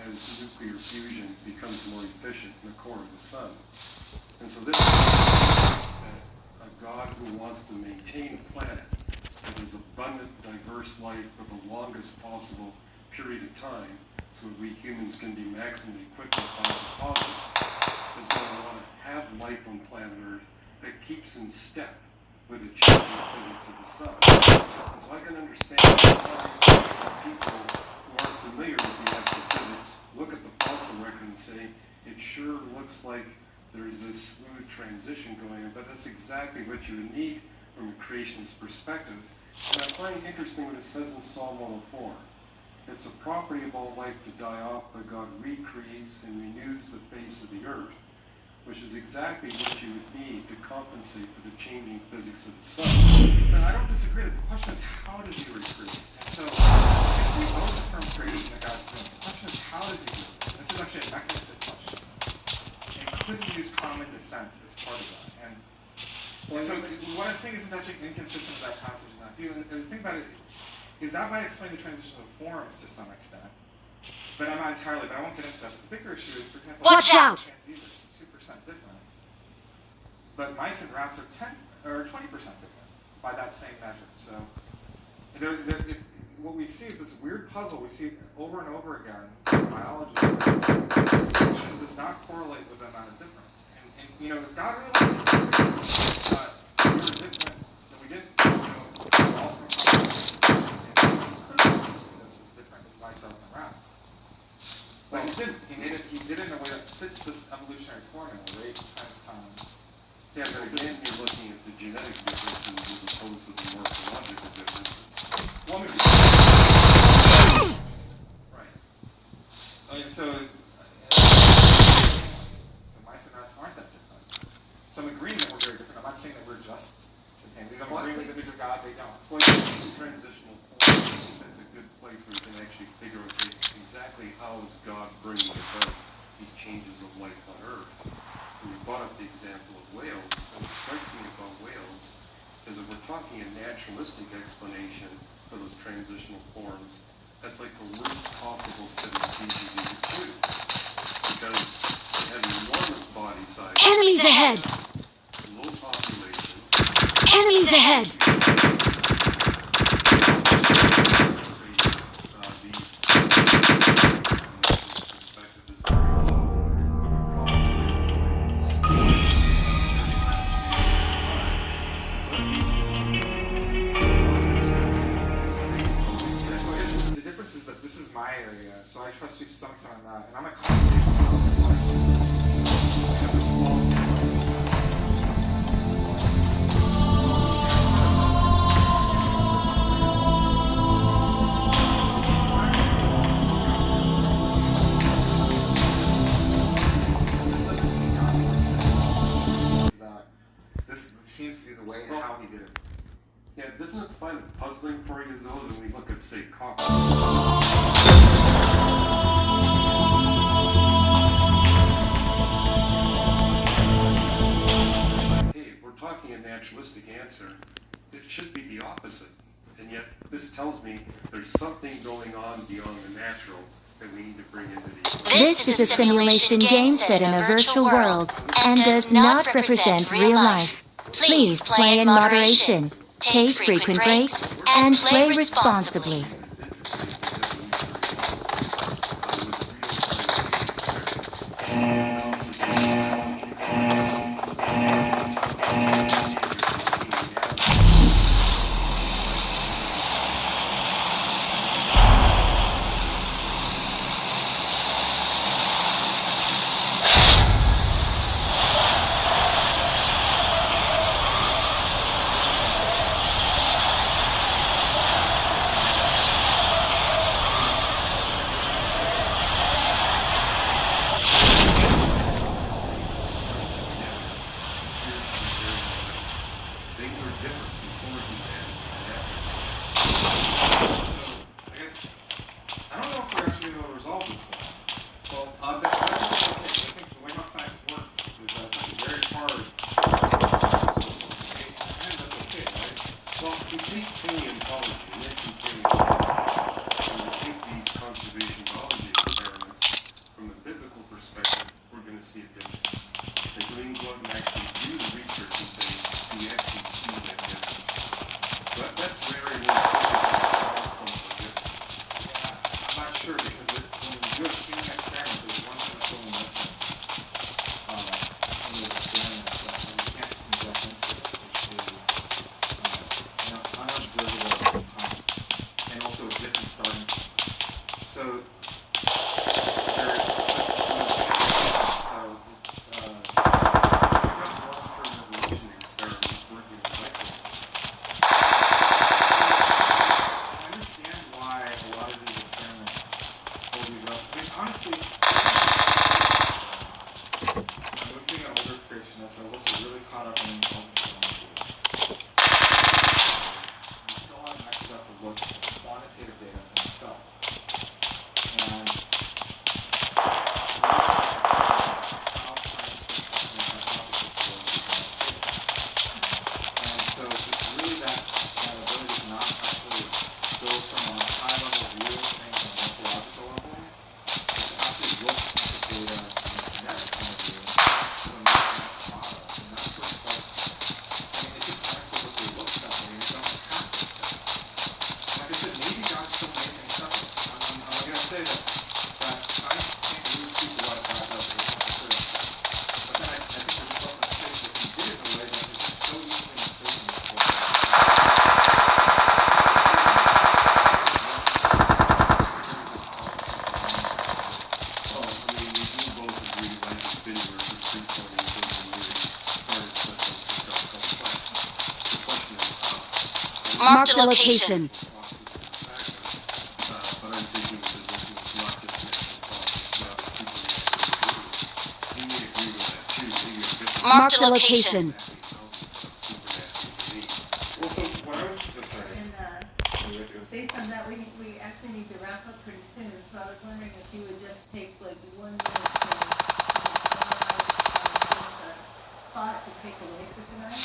as nuclear fusion becomes more efficient in the core of the sun. And so this is a God who wants to maintain a planet that is abundant, diverse life for the longest possible period of time so that we humans can be maximally equipped with biodeposits, is going to want to have life on planet Earth that keeps in step with the changing physics of the sun. And so I can understand why people who aren't familiar with the astrophysics look at the fossil record and say, it sure looks like there's this smooth transition going on, but that's exactly what you would need from a creationist perspective. And I find it interesting what it says in Psalm 104. It's a property of all life to die off, but God recreates and renews the face of the earth, which is exactly what you would need to compensate for the changing physics of the sun. And I don't disagree. The question is, how does he recreate? And so, we both affirm creation that God's doing. The question is, how does he do it? This is actually a mechanistic question. And could he use common descent as part of that? And so, what I'm saying isn't actually inconsistent with that passage and that view. And the thing about it is that might explain the transition of forms to some extent. But I'm not entirely, but I won't get into that. But the bigger issue is, for example, Watch out! chimpanzees are just 2% different. But mice and rats are 20% different by that same measure. So what we see is this weird puzzle. We see it over and over again in biology. Evolution does not correlate with the amount of difference. And if God really wanted to do this, we were different, that we didn't, all from chimpanzees, he could have really seen this as different as mice, elephants, and rats. But he didn't. He did it in a way that fits this evolutionary formula, rate times time. Yeah, but again, you're looking at the genetic differences as opposed to the morphological differences. Well, maybe. Right. So mice and rats aren't that different. So I'm agreeing that we're very different. I'm not saying that we're just chimpanzees. I'm agreeing with the image of God, they don't. It's like a transitional point. I think that's a good place where you can actually figure out exactly how is God bringing about these changes of life on Earth. And you brought up the example of whales, and what strikes me about whales is that we're talking a naturalistic explanation for those transitional forms. That's like the worst possible set of species you could choose, because they have enormous body size, Enemies ahead! low population, Enemies ahead! So I trust you to some extent on that. And I'm a computational This seems to be the way how he did it. Yeah, doesn't it find it puzzling for you though that we look at, say, cockroaches? Hey, if we're talking a naturalistic answer, it should be the opposite. And yet, this tells me there's something going on beyond the natural that we need to bring into the equation. This is a simulation game set in a virtual world and does not represent real life. Please play in moderation, take frequent breaks, and play responsibly. Analysis of technologies. different before he and after. So, I guess, I don't know if we're actually going to resolve this one. Well, but that's okay. I think the way how science works is that it's actually very hard to and that's okay, right? Well, we take paleontology, and mentioned paleontology, and we take these conservation biology experiments from a biblical perspective, we're going to see a difference. And so we can go out and actually do the research and say, do we actually see that difference? So that's very important. Yeah, I'm not sure because when you do a human experiment, there's one thing that's only missing. In those experiments that you can't inject into it, which is unobservable at the time, and also a different starting point. So honestly, I'm looking at older creationists. I was also really caught up in intelligent geometry. We still haven't actually got to look at quantitative data for myself. And how science can hypothesis works and so it's really that ability to not actually go from a high level view of things on a methodological level actually look at the data from a kinetic point of view to a mathematical model. And that's where it starts. I mean, it's just unequivocally looks that way, and it doesn't have to. Like I said, maybe God still made things separate. I'm going to say that science can't really speak to what God does. It doesn't consider it. But then I think there's self in space that he did it in a way that is just so easily mistaken for Marked a location. But I'm thinking that this is not just natural causes, it's not a supernatural ability. You may agree with that too. Maybe a different Marked a location. Well, so what I was sorry. And based on that, we actually need to wrap up pretty soon. So I was wondering if you would just take like 1 minute to summarize thought to take away for tonight,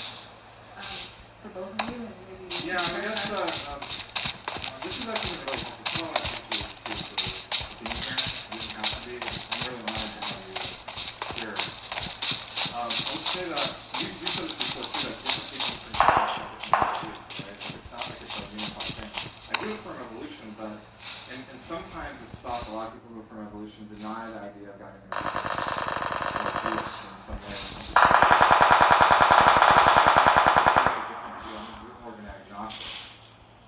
for both of you, and maybe. Yeah, I guess this is actually really helpful. It's not like thank you for being here. You didn't have to be. I'm really honored to have you here. I would say that you said this before too, that different people can do it, right? Like it's not like it's a unified thing. I do affirm evolution, but and sometimes it's thought a lot of people who affirm evolution deny the idea of God in some ways.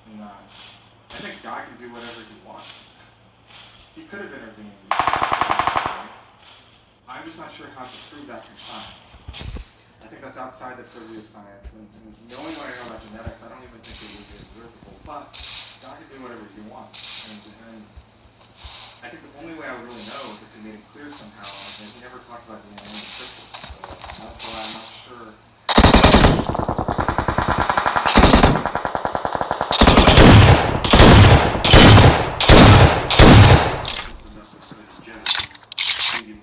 And I think God can do whatever he wants. He could have intervened in science. I'm just not sure how to prove that from science. I think that's outside the purview of science. And knowing what I know about genetics, I don't even think it would be observable. But God can do whatever he wants. And I think the only way I would really know is if he made it clear somehow. And he never talks about DNA in scripture. So that's why I'm not sure.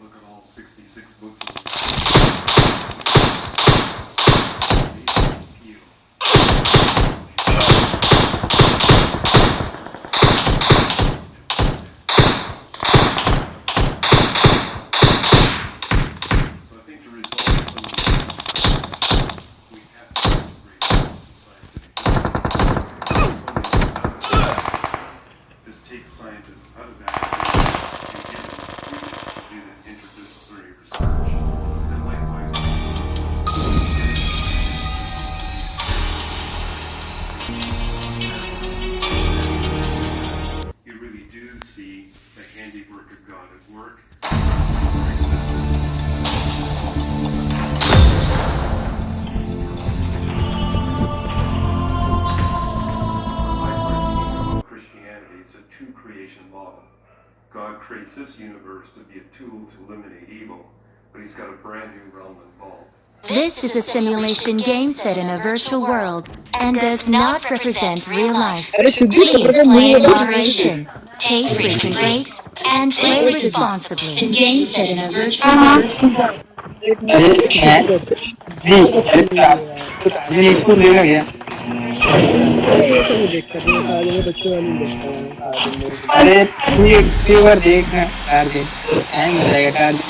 Look at all 66 books of the So I think the result of some of the we have to integrate scientific just take scientists out of that and give them freedom to do the interdisciplinary research. And likewise, you really do see the handiwork of God at work. Christianity, it's a two-creation model. God creates this universe to be a tool to eliminate evil, but he's got a brand new realm involved. This is a simulation game set in a virtual world and does not represent real life. Please play in moderation, take frequent breaks, and play responsibly. Game set in a virtual world. अरे मैं जी अरे कुछ आज school में गया ये सब नहीं देखता मैं सारे में बच्चों वाली नहीं देखता मैं सारे में अरे तू एक बार देखना टारगेट टाइम हो जाएगा टारगेट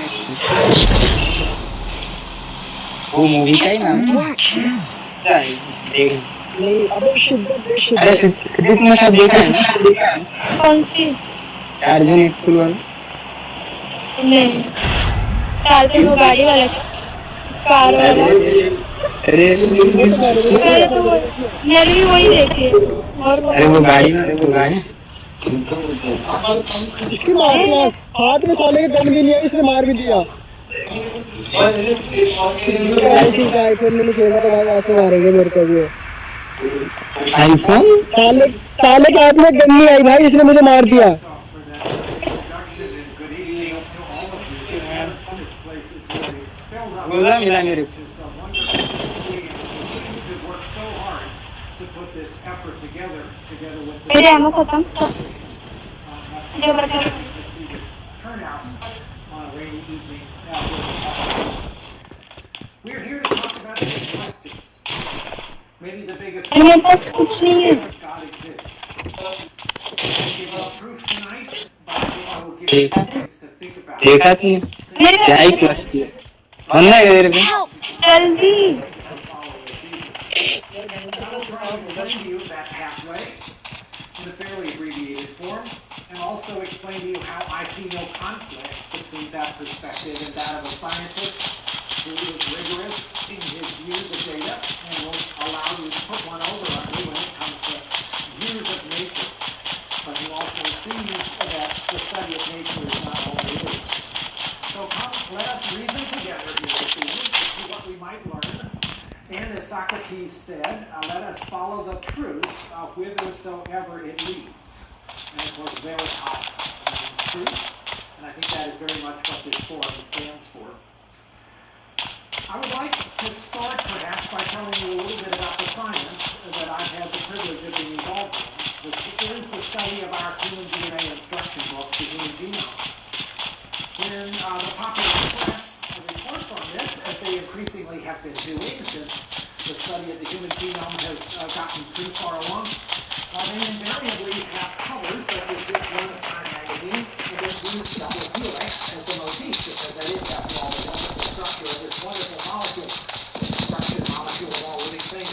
वो मूवी का ही नाम है देख नहीं अबे शिद्दत अरे सिद्दीक ने सब देखा है कौन सी अर्जुन स्कूल वाला नहीं टार्गेट वो गाड़ी वाला कार वाला अरे मैंने तो मैंने भी वही देखी है और अरे वो गाड़ी इसकी मार दिया हाथ में साले के गन भी नहीं है इसने मार भी दिया ठीक है फिर मैंने खेला तो भाई ऐसे मारेंगे मेरे को भी आईफोन साले के हाथ में गन नहीं आई भाई इसने मुझे मार दिया बोला मिला मेरे को मेरे एमओ खत्म जो बता We're here to talk about the big questions. Maybe the biggest मेरे पास कुछ नहीं है does God exist? I'll give you proof tonight, but I will give you some things to think about. देखा तूने मेरे क्या ही क्लास किया बनना है मेरे को जल्दी I will try to explain to you that pathway in a fairly abbreviated form, and also explain to you how I see no conflict between that perspective and that of a scientist who is rigorous in his views of data and will allow you to put one over on you when it comes to views of nature, but who also sees that the study of nature is not all there is. So come, let us reason together here this evening to see what we might learn. And as Socrates said, let us follow the truth whithersoever it leads. And of course, veritas means truth, and I think that is very much what this forum stands for. I would like to start perhaps by telling you a little bit about the science that I've had the privilege of being involved in, which is the study of our human DNA instruction book, the Human Genome. When the popular press reports on this, as they increasingly have been doing since the study of the human genome has gotten pretty far along, they invariably have covers such as this one of Time magazine, and they use double helix as the motif, because that is, after all, the wonderful structure of this wonderful molecule, structured molecule of all living things.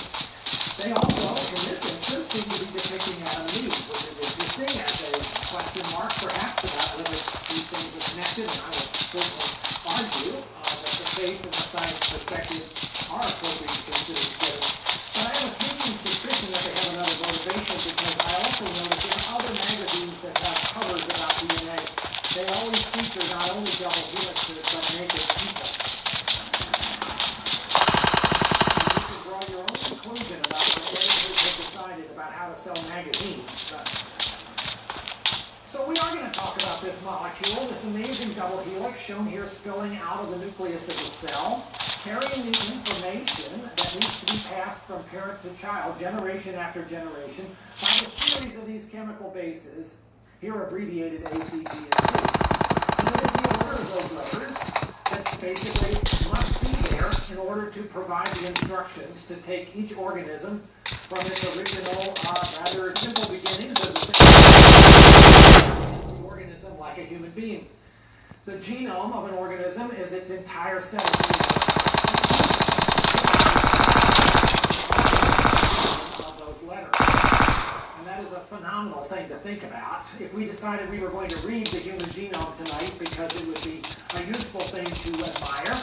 They also, in this instance, seem to be depicting Adam and Eve, which is interesting as a question mark, perhaps, about whether these things are connected, and I would certainly argue that the faith and the science perspectives are appropriate to consider together. But I have a sneaking suspicion that they have another motivation, because I also notice in other magazines that have covers about DNA, they always feature not only double helixes, but naked people. You can draw your own conclusion about what editors have decided about how to sell magazines. So we are going to talk about this molecule, this amazing double helix shown here spilling out of the nucleus of the cell, carrying the information that needs to be passed from parent to child, generation after generation, by a series of these chemical bases, here abbreviated A, C, G, and T. And it is the order of those letters that basically must be there in order to provide the instructions to take each organism from its original, rather simple beginnings as a organism like a human being. The genome of an organism is its entire set of those letters. And that is a phenomenal thing to think about. If we decided we were going to read the human genome tonight because it would be a useful thing to admire,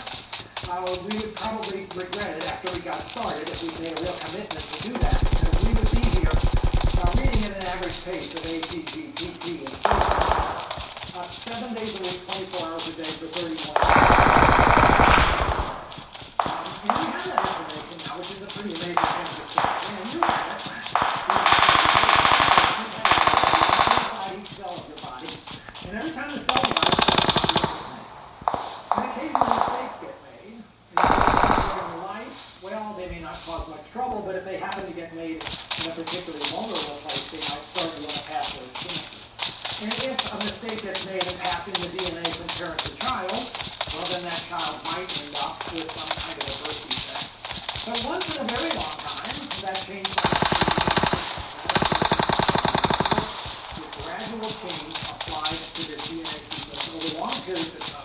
we would probably regret it after we got started if we made a real commitment to do that, because we would be here reading at an average pace of A, C, G, T, T, and so on. 7 days a week, 24 hours a day for 31 years. And we have that information now, which is a pretty amazing thing to say. And you have it. Inside each cell of your body. And every time the cell divides, and occasionally mistakes get made. And trouble, but if they happen to get made in a particularly vulnerable place, they might start to run a path towards cancer. And if a mistake gets made in passing the DNA from parent to child, well, then that child might end up with some kind of a birth defect. But once in a very long time, that change might with gradual change applied to this DNA sequence over long periods of time.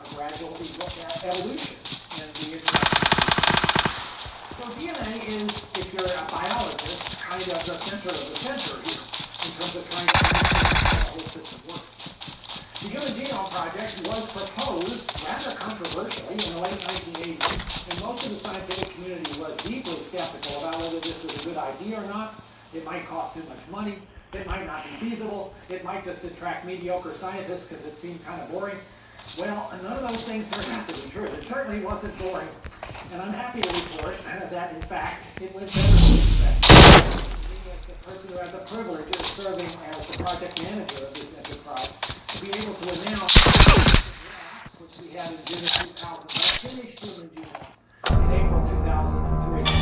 A gradual evolution in the introduction. So DNA is, if you're a biologist, kind of the center of the center here in terms of trying to understand how the whole system works. The Human Genome Project was proposed rather controversially in the late 1980s, and most of the scientific community was deeply skeptical about whether this was a good idea or not. It might cost too much money. It might not be feasible. It might just attract mediocre scientists because it seemed kind of boring. Well, none of those things turned out to be true. It certainly wasn't boring. And I'm happy to report that, in fact, it went better than expected. As the person who had the privilege of serving as the project manager of this enterprise, to be able to announce which we had in June of 2000, finished Human Genome in April 2003.